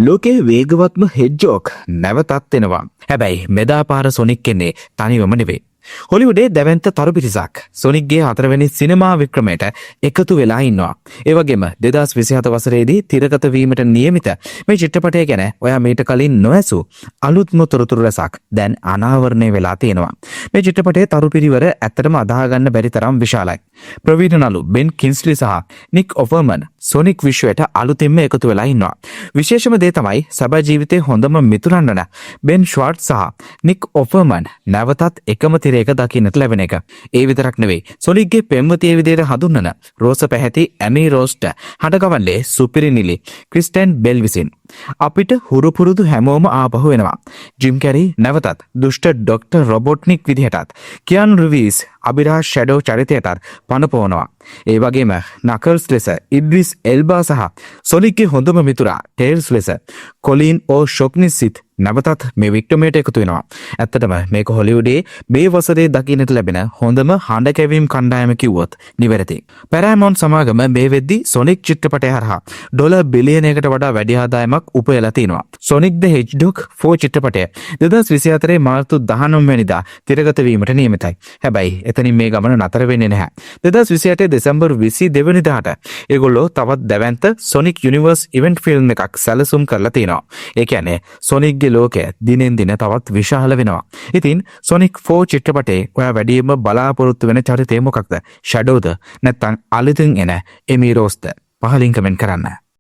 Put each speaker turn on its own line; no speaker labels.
ලෝකේ වේගවත්ම හෙඩ්ජෝක් නැවතත් එනවා. හැබැයි මෙදා පාර සොනික් එන්නේ තනිවම නෙවෙයි. හොලිවුඩේ දැවැන්ත තරු පිරිසක් සොනික්ගේ 4 වෙනි සිනමා වික්‍රමයට එකතු වෙලා ඉන්නවා. ඒ වගේම 2027 වසරේදී තිරගත වීමට නියමිත මේ චිත්‍රපටය ගැන ඔයා මීට කලින් නොඇසු අලුත්ම තොරතුරු රසක් දැන් අනාවරණය වෙලා තියෙනවා. මේ චිත්‍රපටයේ තරු පිරිවර ඇත්තටම අදාහ ගන්න බැරි තරම් විශාලයි. ප්‍රවීණ නළු බෙන් කින්ස්ලි සහ නික් ඔෆර්මන් සොනික් විශ්වයට අලුතින්ම එකතු වෙලා ඉන්නවා. විශේෂම දේ තමයි සැබෑ ජීවිතේ හොඳම මිතුරන් වන බෙන් ෂ්වාර්ට්ස් සහ නික් ඔෆර්මන් නැවතත් එකම තිරයක දකින්නට ලැබෙන එක. ඒ විතරක් නෙවෙයි. සොනික්ගේ පෙම්වතිය විදිහට හඳුන්වන රෝස පැහැති ඇමි රෝස්ට හඬගවන්නේ සුපිරි නිලි ක්‍රිස්ටන් බෙල් විසින්. අපිට හුරු පුරුදු හැමෝම ආපහු වෙනවා. ජිම් කැරි නැවතත් දුෂ්ට ඩොක්ටර් රොබොට්නික් විදිහටත් කියානු රිවීස් අබිරාජ් ෂැඩෝ චරිතයටත් පනපවනවා. ඒ වගේම නකල්ස් ලෙස ඉඩ්රිස් එල්බා සහ සොනික්ගේ හොඳම මිතුරා ටේල්ස් ලෙස කොලින් ඕ ෂොක්නිස්සිත් නැවතත් මේ වික්‍රමයට එකතු වෙනවා. ඇත්තටම මේක හොලිවුඩේ මේ වසරේ දකින්නට ලැබෙන හොඳම හඬ කැවීම් කණ්ඩායම කිව්වොත් නිවැරදි. පැරෑමොන්ට් සමාගම මේ වෙද්දී සොනික් චිත්‍රපටය හරහා ඩොලර් බිලියනයකට වඩා වැඩි ආදායමක් උපයලා තිනවා. සොනික් ද හෙජ්ඩොග් 4 චිත්‍රපටය 2024 මාර්තු 19 වෙනිදා තිරගත වීමට නියමිතයි. හැබැයි එතනින් මේ ගමන නතර වෙන්නේ නැහැ. 2028 දෙසැම්බර් 22 වෙනිදාට ඒගොල්ලෝ තවත් දැවැන්ත සොනික් යුනිවර්ස් ඉවෙන්ට් ෆිල්ම් එකක් සැලසුම් කරලා තිනවා. ඒ කියන්නේ සොනික්ගේ ලෝකය දිනෙන් දින තවත් විශාල වෙනවා. ඉතින් සොනික් 4 චිත්‍රපටයේ ඔයා වැඩියෙන්ම බලාපොරොත්තු වෙන චරිතය මොකක්ද? ෂැඩෝද නැත්නම් අලුතින් එන එමි රෝස්ද? පහලින් කමෙන්ට් කරන්න.